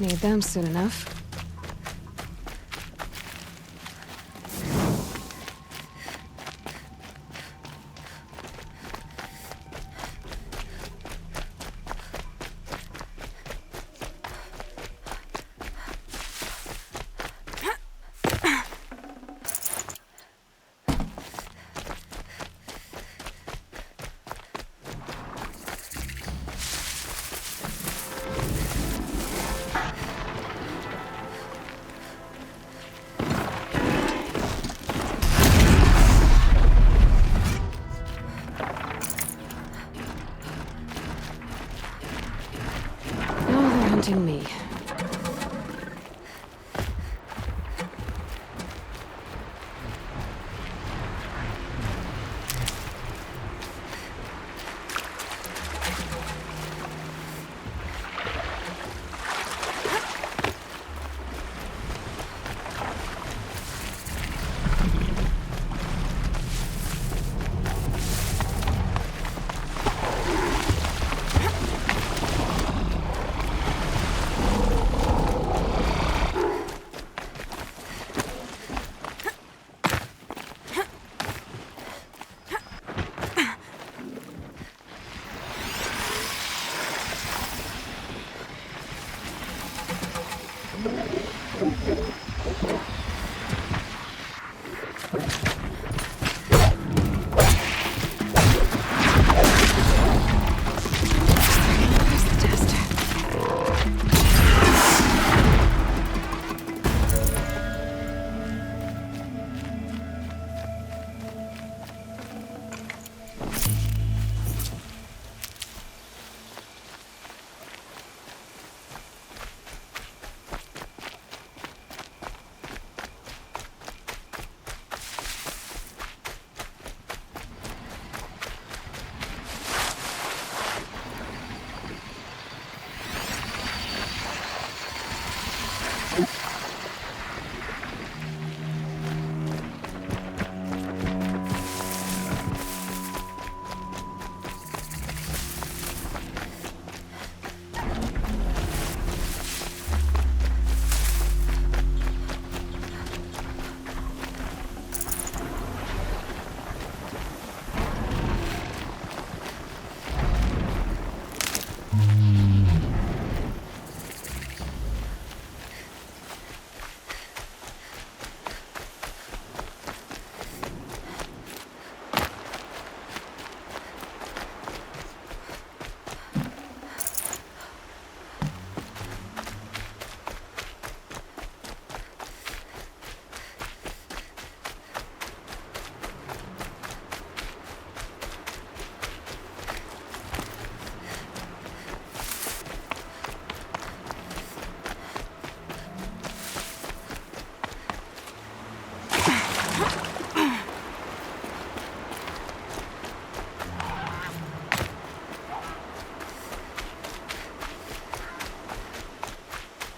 Need them soon enough. Me.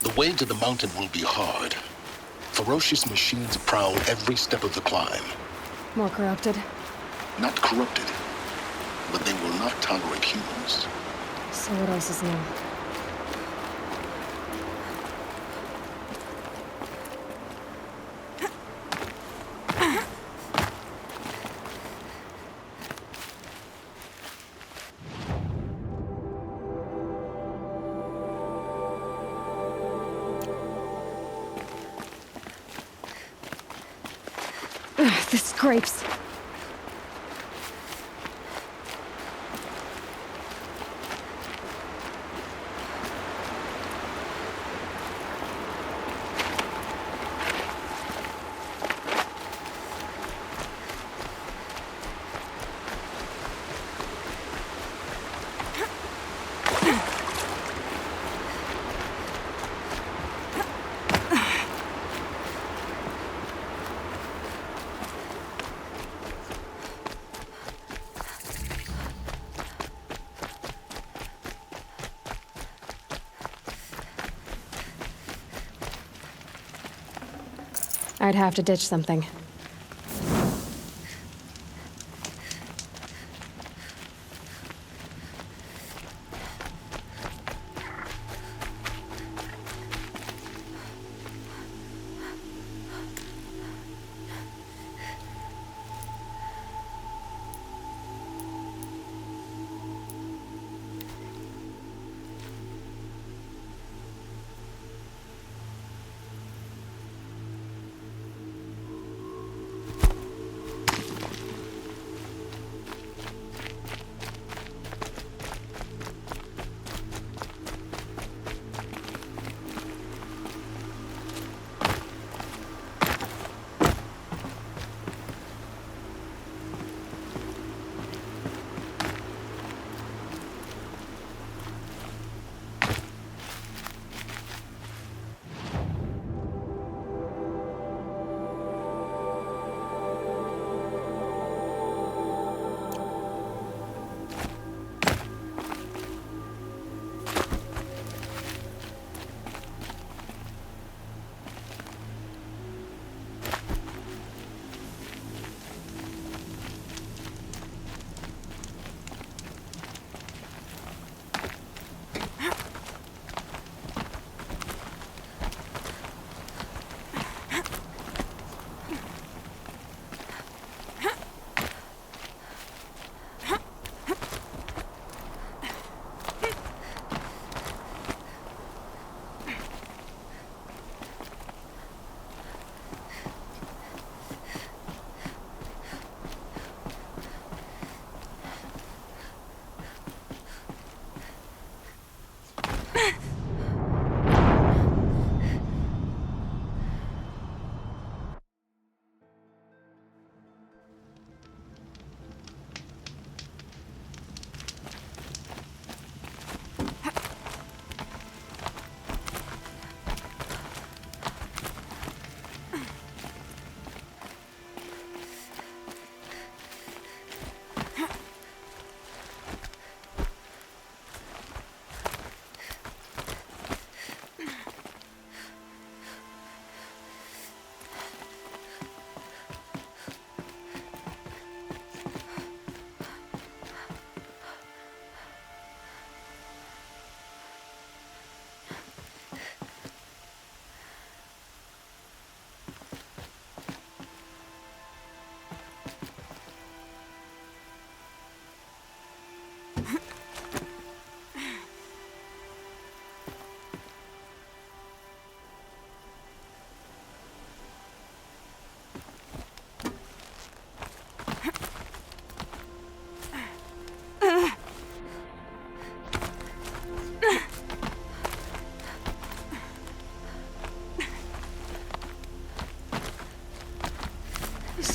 The way to the mountain will be hard. Ferocious machines prowl every step of the climb. More corrupted? Not corrupted, but they will not tolerate humans. So what else is new? The scrapes. I'd have to ditch something.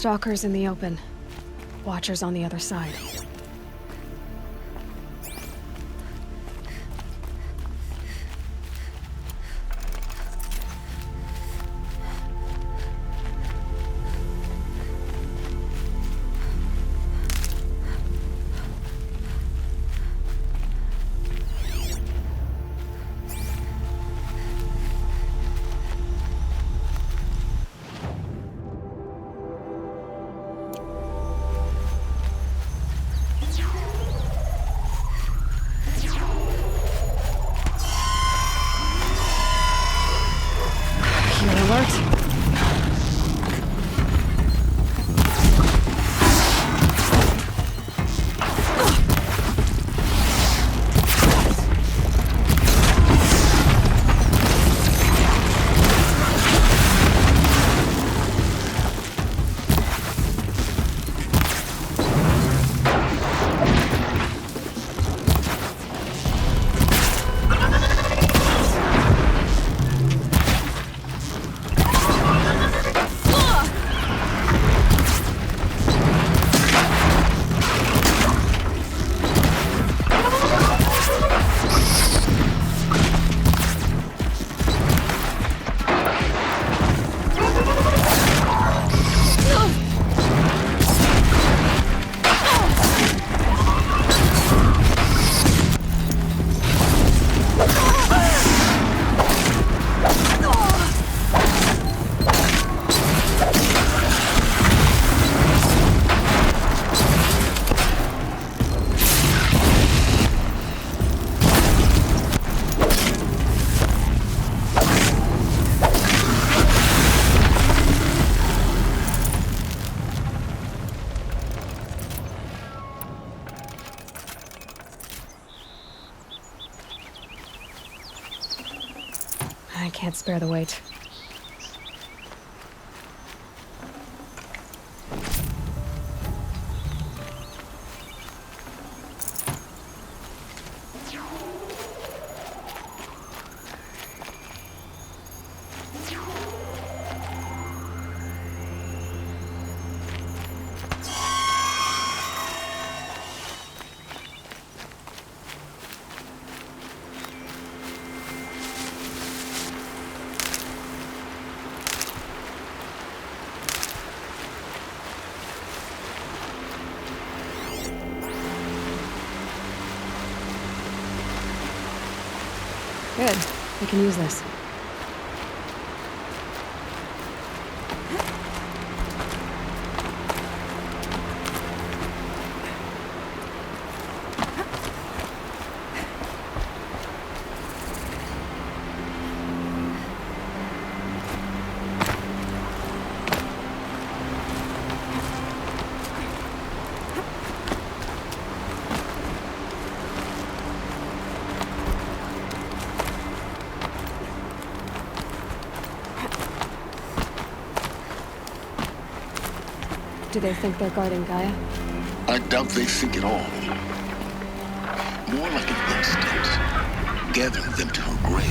Stalkers in the open. Watchers on the other side. Alert. I can't spare the weight. Good. We can use this. Do they think they're guarding Gaia? I doubt they think at all. More like an instinct, gathering them to her grave.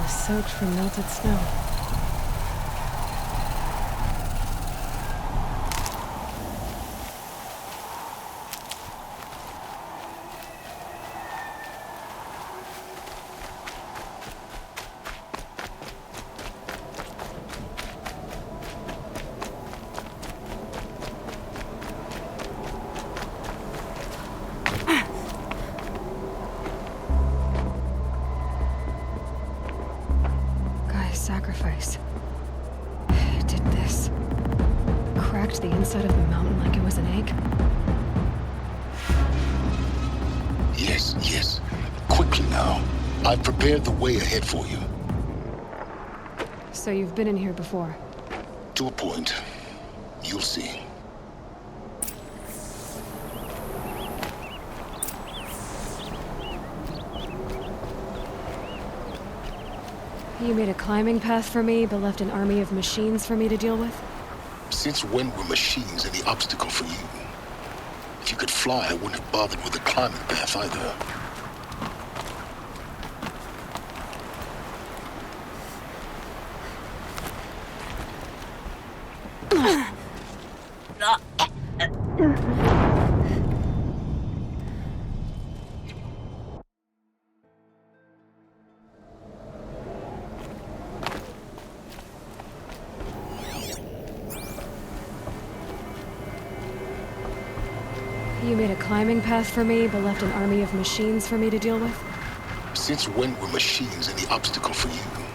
is soaked from melted snow. Sacrifice. It did this. Cracked the inside of the mountain like it was an egg. Yes, yes. Quickly now. I've prepared the way ahead for you. So you've been in here before? To a point. You'll see. You made a climbing path for me, but left an army of machines for me to deal with? Since when were machines any obstacle for you? If you could fly, I wouldn't have bothered with the climbing path either. You made a climbing path for me, but left an army of machines for me to deal with? Since when were machines any obstacle for you?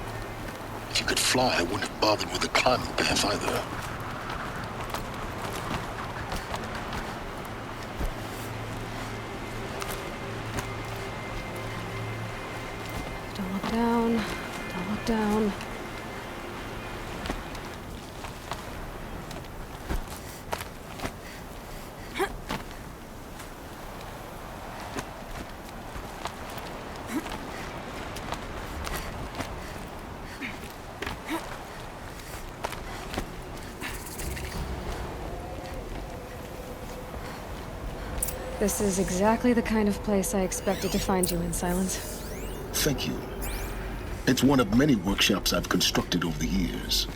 If you could fly, I wouldn't have bothered with the climbing path either. Don't look down. Don't look down. This is exactly the kind of place I expected to find you in, Silence. Thank you. It's one of many workshops I've constructed over the years.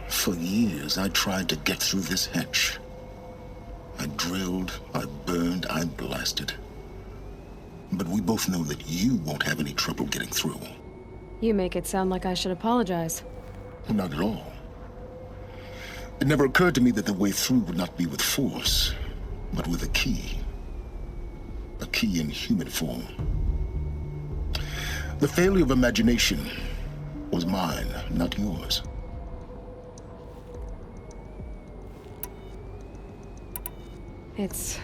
For years, I tried to get through this hatch. I drilled, I burned, I blasted. But we both know that you won't have any trouble getting through. You make it sound like I should apologize. Not at all. It never occurred to me that the way through would not be with force, but with a key. A key in human form. The failure of imagination was mine, not yours. It's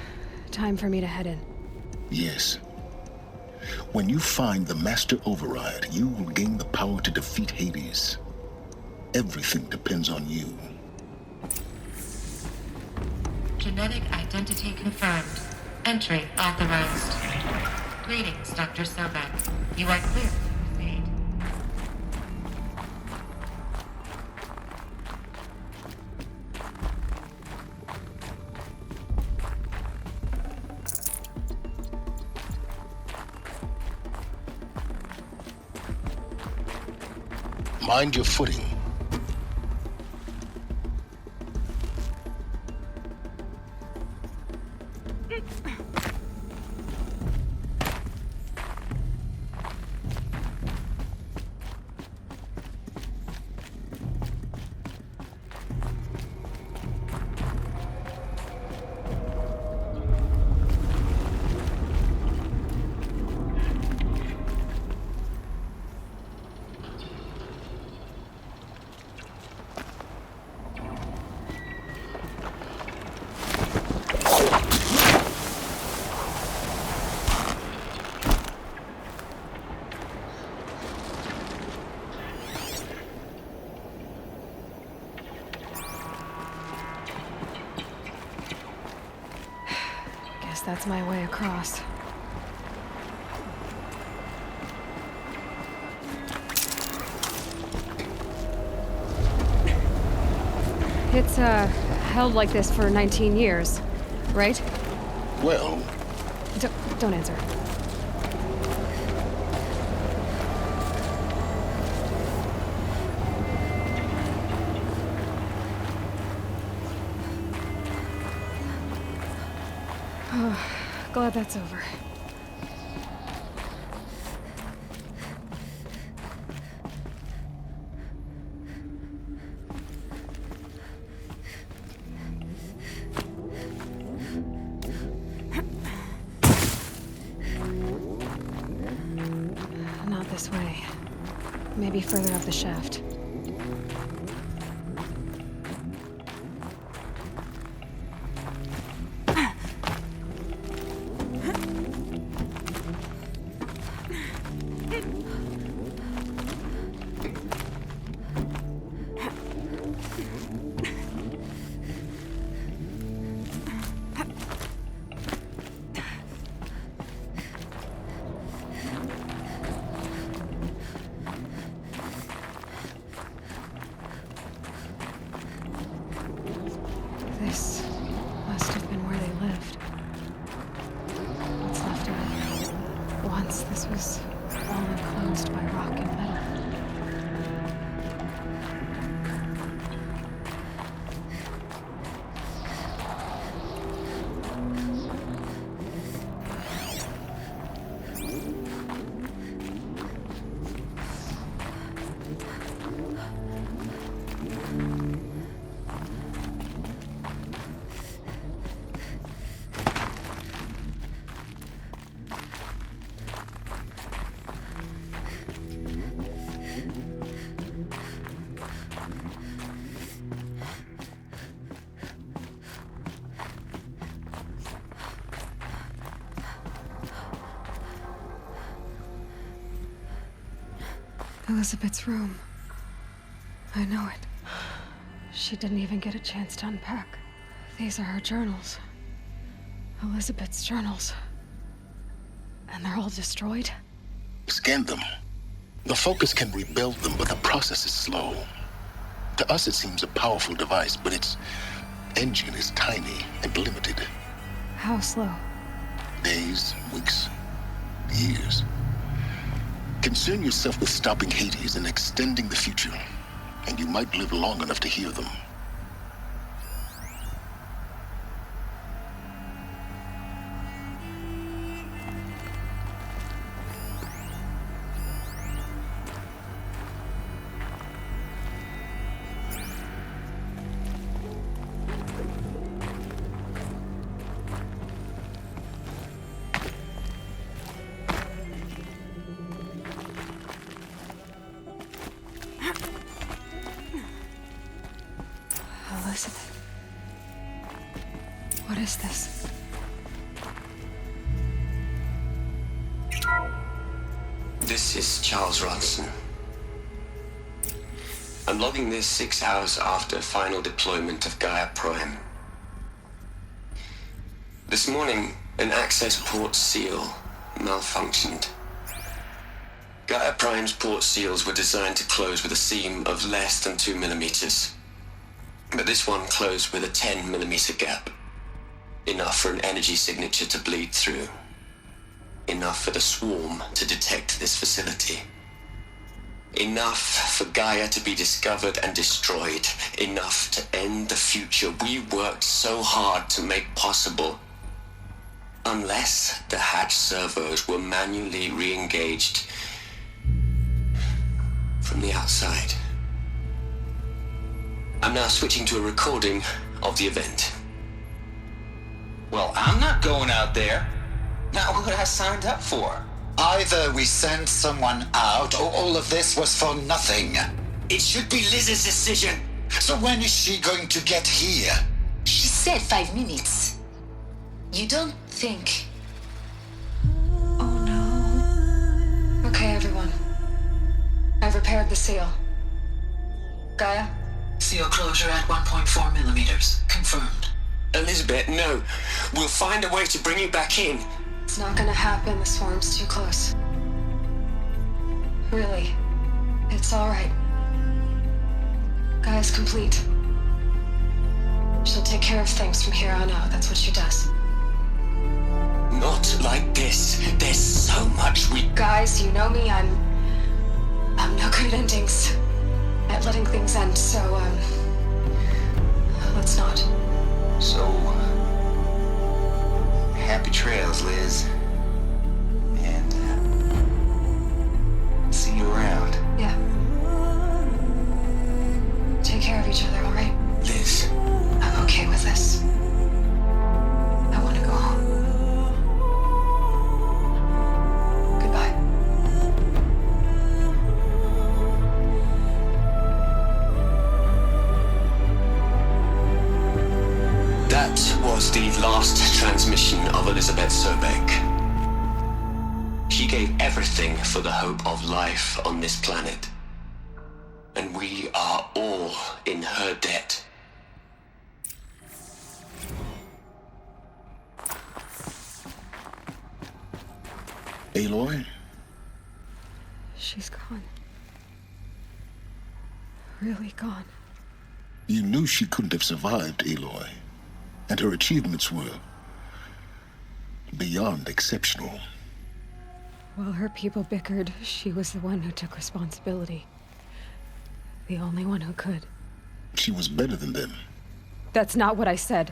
time for me to head in. Yes. When you find the Master Override, you will gain the power to defeat Hades. Everything depends on you. Genetic identity confirmed. Entry authorized. Greetings, Dr. Sobek. You are clear to proceed. Mind your footing. That's my way across. It's, held like this for 19 years, right? Well... Don't answer. Glad that's over. Not this way. Maybe further up the shaft. This must have been where they lived. What's left of it. Once this was all enclosed by rock and metal. Elizabeth's room. I know it. She didn't even get a chance to unpack. These are her journals. Elizabeth's journals. And they're all destroyed? Scan them. The Focus can rebuild them, but the process is slow. To us, it seems a powerful device, but its engine is tiny and limited. How slow? Days, weeks, years. Concern yourself with stopping Hades and extending the future, and you might live long enough to hear them. Elizabeth. What is this? This is Charles Ronson. I'm logging this 6 hours after final deployment of Gaia Prime. This morning, an access port seal malfunctioned. Gaia Prime's port seals were designed to close with a seam of less than 2 millimeters. But this one closed with a 10 millimeter gap. Enough for an energy signature to bleed through. Enough for the swarm to detect this facility. Enough for Gaia to be discovered and destroyed. Enough to end the future we worked so hard to make possible. Unless the hatch servos were manually re-engaged from the outside. I'm now switching to a recording of the event. Well, I'm not going out there. Not what I signed up for. Either we send someone out, or all of this was for nothing. It should be Liz's decision. So when is she going to get here? She said 5 minutes. You don't think... Oh no. Okay, everyone. I've repaired the seal. Gaia? Seal closure at 1.4 millimeters. Confirmed. Elizabeth, no. We'll find a way to bring you back in. It's not gonna happen. The swarm's too close. Really. It's alright. Gaia's complete. She'll take care of things from here on out. That's what she does. Not like this. There's so much we... Guys, you know me. I'm no good at endings. At letting things end, so, let's not. So... happy trails, Liz. And, see you around. Yeah. Take care of each other, all right? Liz. I'm okay with this. I want to go home. Goodbye. That was the last transmission of Elizabeth Sobek. She gave everything for the hope of life on this planet. And we are all in her debt. Aloy? She's gone. Really gone. You knew she couldn't have survived, Aloy. And her achievements were beyond exceptional. While her people bickered, she was the one who took responsibility. The only one who could. She was better than them. That's not what I said.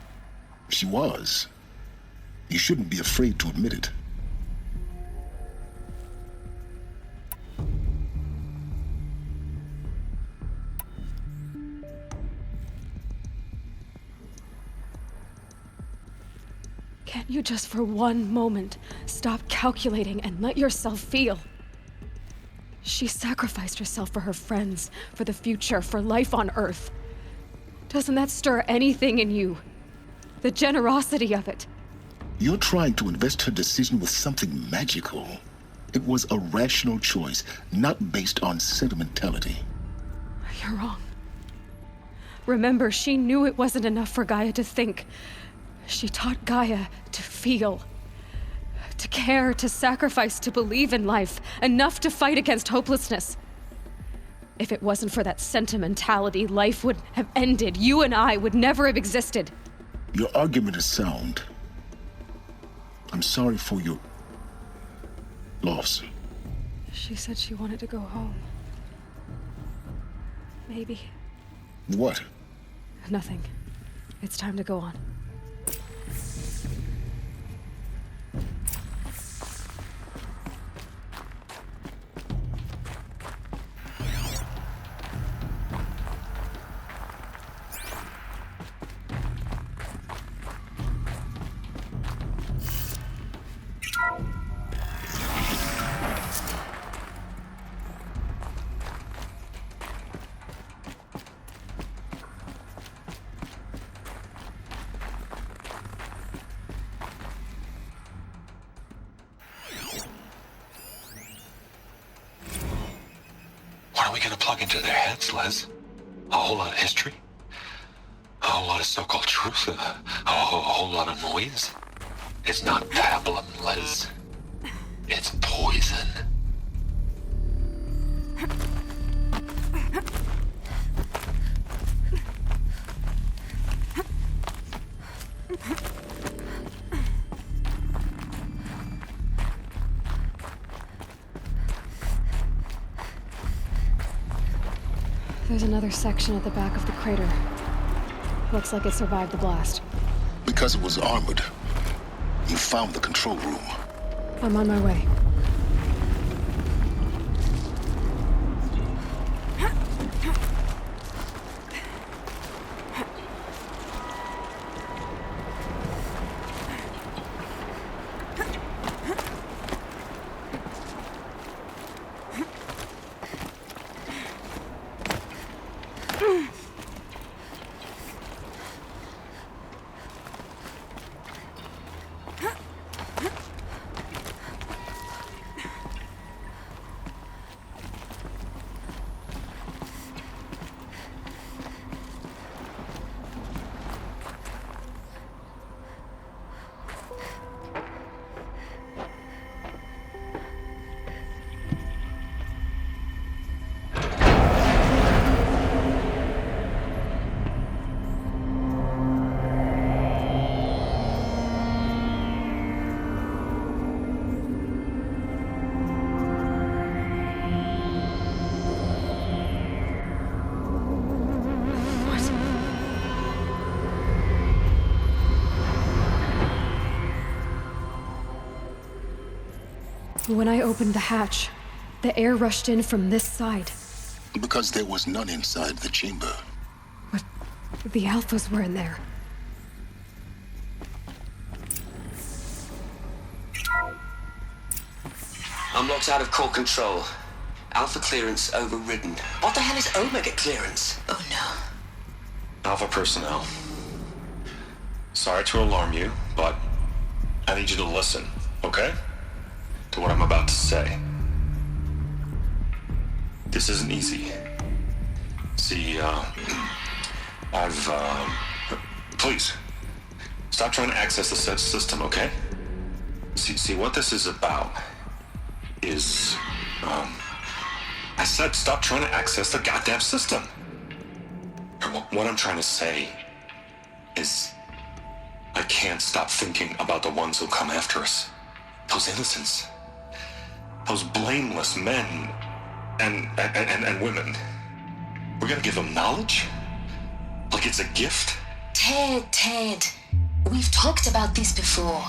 She was. You shouldn't be afraid to admit it. Can't you just for one moment stop calculating and let yourself feel? She sacrificed herself for her friends, for the future, for life on Earth. Doesn't that stir anything in you? The generosity of it. You're trying to invest her decision with something magical. It was a rational choice, not based on sentimentality. You're wrong. Remember, she knew it wasn't enough for Gaia to think. She taught Gaia to feel. To care, to sacrifice, to believe in life. Enough to fight against hopelessness. If it wasn't for that sentimentality, life would have ended. You and I would never have existed. Your argument is sound. I'm sorry for your loss. She said she wanted to go home. Maybe. What? Nothing. It's time to go on. What are we gonna plug into their heads, Les? A whole lot of history? A whole lot of so-called truth? A whole lot of noise? It's not pablum, Les. It's poison. There's another section at the back of the crater. Looks like it survived the blast. Because it was armored. You found the control room. I'm on my way. When I opened the hatch, the air rushed in from this side. Because there was none inside the chamber. But the Alphas were in there. I'm locked out of core control. Alpha clearance overridden. What the hell is Omega clearance? Oh no. Alpha personnel. Sorry to alarm you, but I need you to listen, okay? To what I'm about to say. This isn't easy. See, please, stop trying to access the said system, okay? See, what this is about is, I said stop trying to access the goddamn system. What I'm trying to say is, I can't stop thinking about the ones who come after us. Those innocents. Those blameless men and women. We're gonna give them knowledge? Like it's a gift? Ted. We've talked about this before.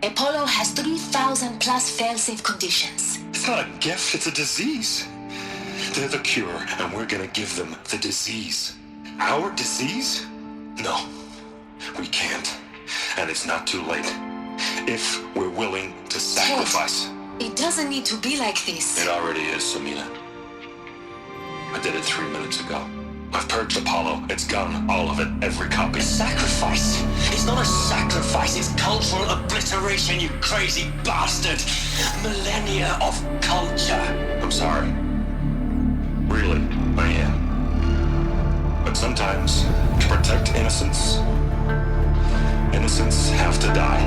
Apollo has 3,000 plus fail-safe conditions. It's not a gift, it's a disease. They're the cure, and we're gonna give them the disease. Our disease? No, we can't. And it's not too late. If we're willing to sacrifice. Ted, it doesn't need to be like this. It already is, Samina. I did it 3 minutes ago. I've purged Apollo. It's gone. All of it. Every copy. A sacrifice? It's not a sacrifice. It's cultural obliteration, you crazy bastard. Millennia of culture. I'm sorry. Really, I am. But sometimes, to protect innocence, innocents have to die.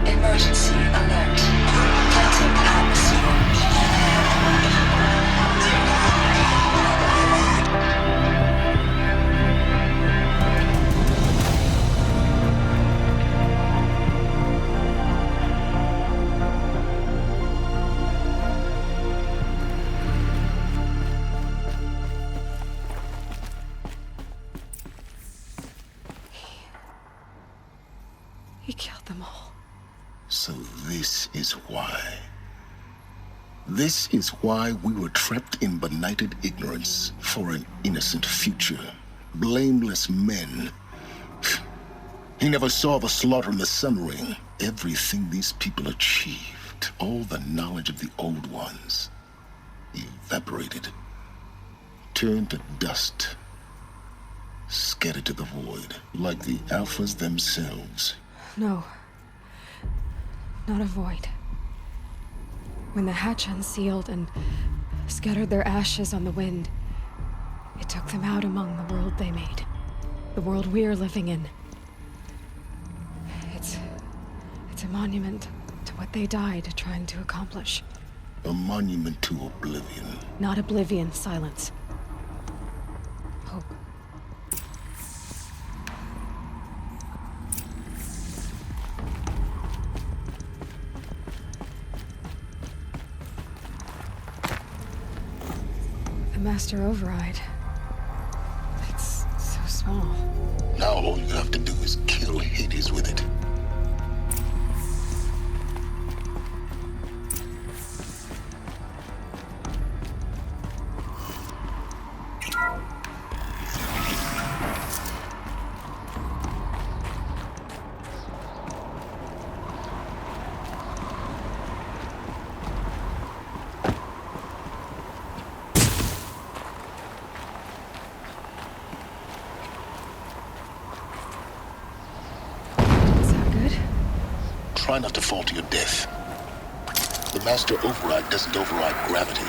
Emergency alert. Plating atmosphere. He killed them all. So this is why. This is why we were trapped in benighted ignorance for an innocent future. Blameless men. He never saw the slaughter in the Sun Ring. Everything these people achieved, all the knowledge of the old ones, evaporated, turned to dust, scattered to the void, like the Alphas themselves. No. Not a void. When the hatch unsealed and scattered their ashes on the wind, it took them out among the world they made. The world we're living in. It's a monument to what they died trying to accomplish. A monument to oblivion. Not oblivion, silence. Hope. The Master Override. It's so small. Now all you have to do is kill Hades with it. Try not to fall to your death. The Master Override doesn't override gravity.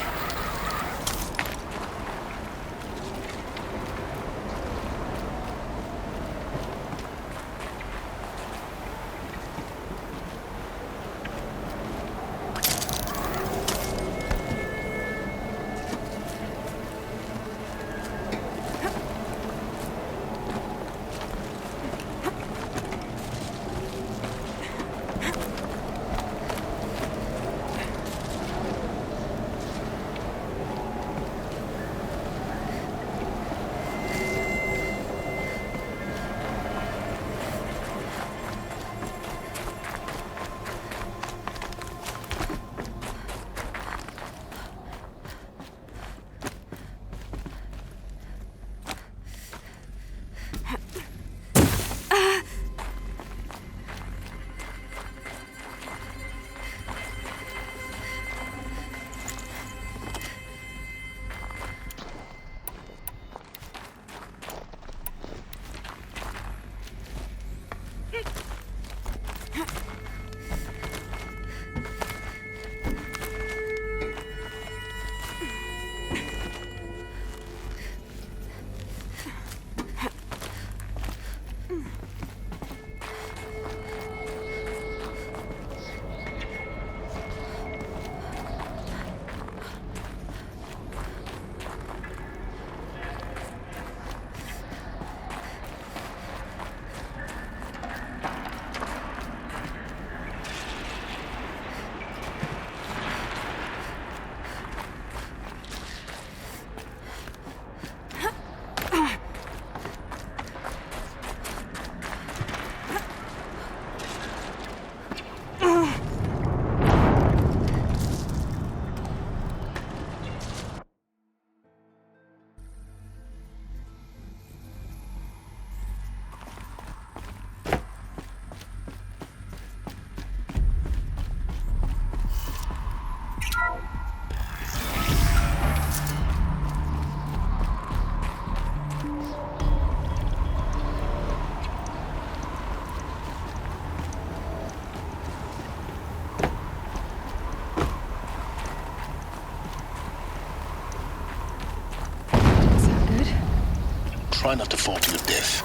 Try not to fall to your death.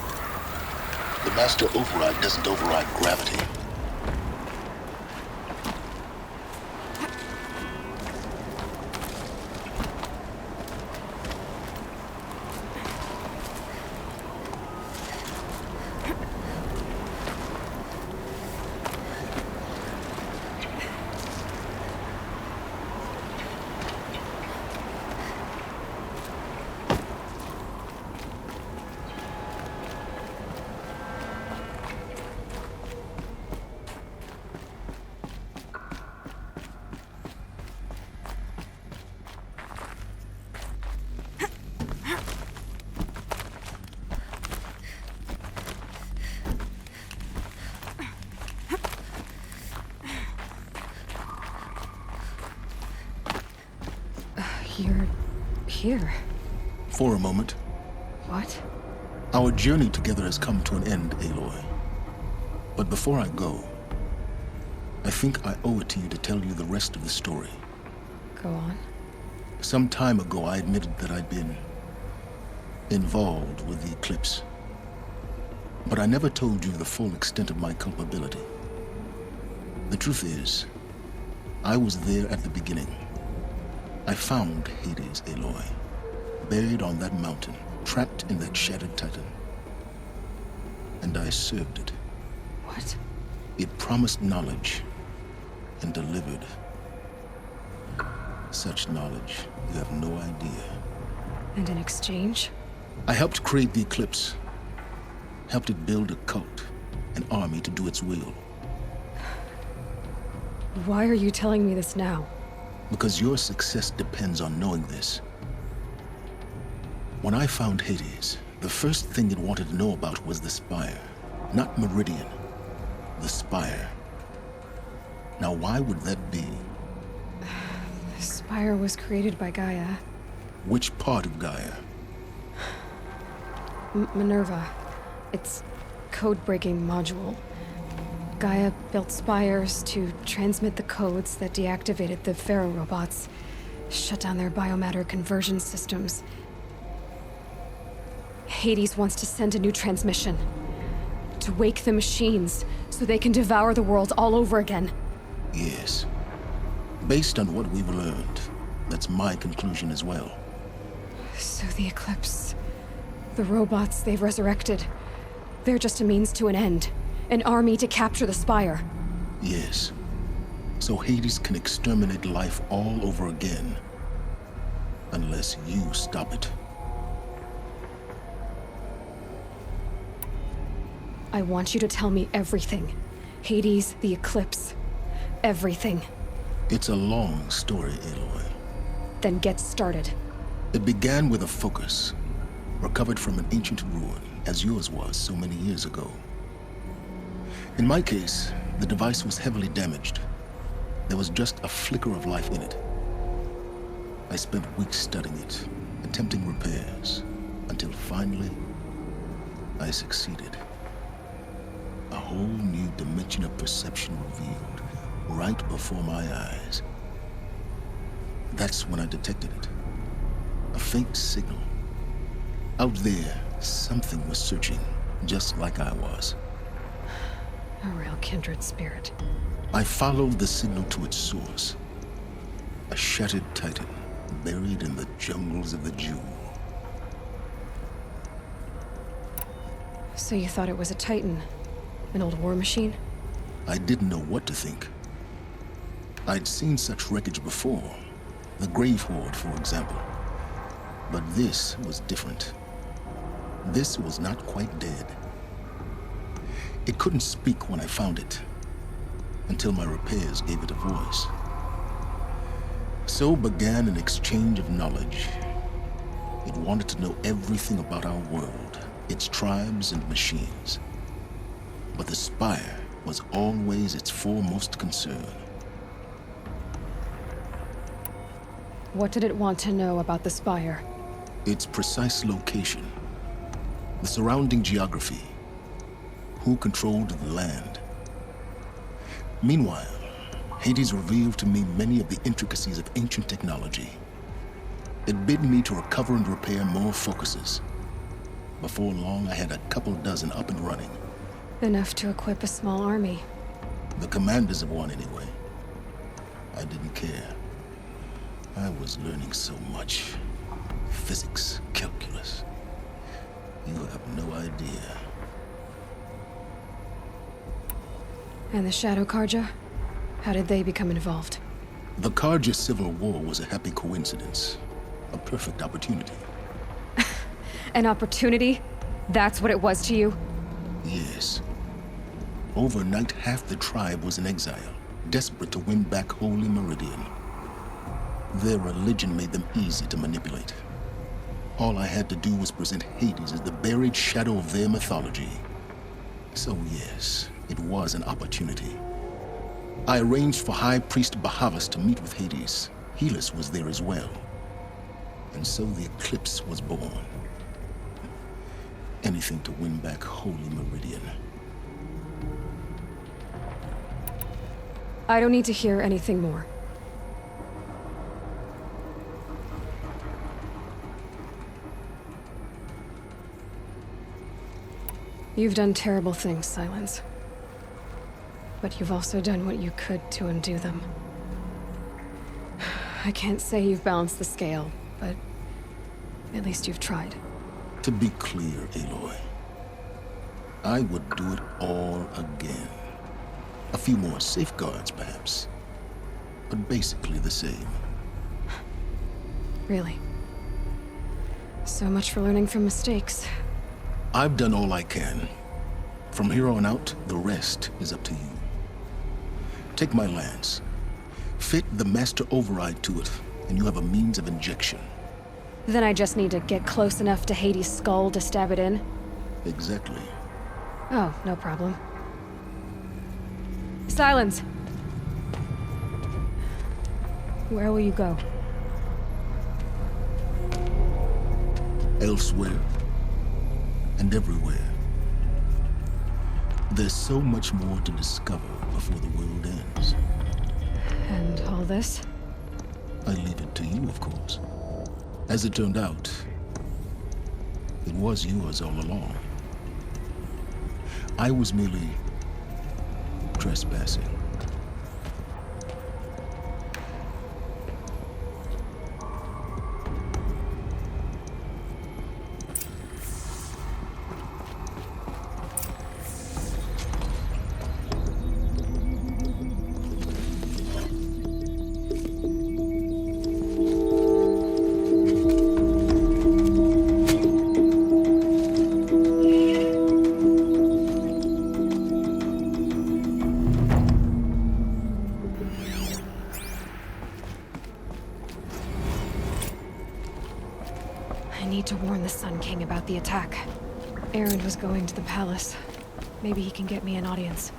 The master override doesn't override gravity. You're here. For a moment. What? Our journey together has come to an end, Aloy. But before I go, I think I owe it to you to tell you the rest of the story. Go on. Some time ago, I admitted that I'd been involved with the eclipse. But I never told you the full extent of my culpability. The truth is, I was there at the beginning. I found Hades, Aloy, buried on that mountain, trapped in that shattered titan. And I served it. What? It promised knowledge and delivered. Such knowledge, you have no idea. And in exchange? I helped create the eclipse. Helped it build a cult, an army to do its will. Why are you telling me this now? Because your success depends on knowing this. When I found Hades, the first thing it wanted to know about was the Spire. Not Meridian. The Spire. Now, why would that be? The Spire was created by Gaia. Which part of Gaia? Minerva. Its code-breaking module. Gaia built spires to transmit the codes that deactivated the Pharaoh robots, shut down their biomatter conversion systems. Hades wants to send a new transmission. To wake the machines, so they can devour the world all over again. Yes. Based on what we've learned, that's my conclusion as well. So the Eclipse, the robots they've resurrected, they're just a means to an end. An army to capture the Spire. Yes. So Hades can exterminate life all over again. Unless you stop it. I want you to tell me everything. Hades, the Eclipse. Everything. It's a long story, Aloy. Then get started. It began with a focus, recovered from an ancient ruin, as yours was so many years ago. In my case, the device was heavily damaged. There was just a flicker of life in it. I spent weeks studying it, attempting repairs, until finally, I succeeded. A whole new dimension of perception revealed, right before my eyes. That's when I detected it. A faint signal. Out there, something was searching, just like I was. A real kindred spirit. I followed the signal to its source. A shattered titan, buried in the jungles of the Jewel. So you thought it was a titan? An old war machine? I didn't know what to think. I'd seen such wreckage before. The Grave Horde, for example. But this was different. This was not quite dead. It couldn't speak when I found it, until my repairs gave it a voice. So began an exchange of knowledge. It wanted to know everything about our world, its tribes and machines. But the Spire was always its foremost concern. What did it want to know about the Spire? Its precise location, the surrounding geography, who controlled the land. Meanwhile, Hades revealed to me many of the intricacies of ancient technology. It bid me to recover and repair more focuses. Before long, I had a couple dozen up and running. Enough to equip a small army. The commanders of one, anyway. I didn't care. I was learning so much. Physics, calculus. You have no idea. And the Shadow Karja? How did they become involved? The Karja Civil War was a happy coincidence. A perfect opportunity. An opportunity? That's what it was to you? Yes. Overnight, half the tribe was in exile, desperate to win back Holy Meridian. Their religion made them easy to manipulate. All I had to do was present Hades as the buried shadow of their mythology. So yes, it was an opportunity. I arranged for High Priest Bahavas to meet with Hades. Helis was there as well. And so the eclipse was born. Anything to win back Holy Meridian. I don't need to hear anything more. You've done terrible things, Silence. But you've also done what you could to undo them. I can't say you've balanced the scale, but at least you've tried. To be clear, Aloy, I would do it all again. A few more safeguards, perhaps. But basically the same. Really? So much for learning from mistakes. I've done all I can. From here on out, the rest is up to you. Take my lance. Fit the Master Override to it, and you have a means of injection. Then I just need to get close enough to Hades' skull to stab it in? Exactly. Oh, no problem. Silence! Where will you go? Elsewhere. And everywhere. There's so much more to discover before the world ends. And all this? I leave it to you, of course. As it turned out, it was yours all along. I was merely trespassing. I need to warn the Sun King about the attack. Aaron was going to the palace. Maybe he can get me an audience.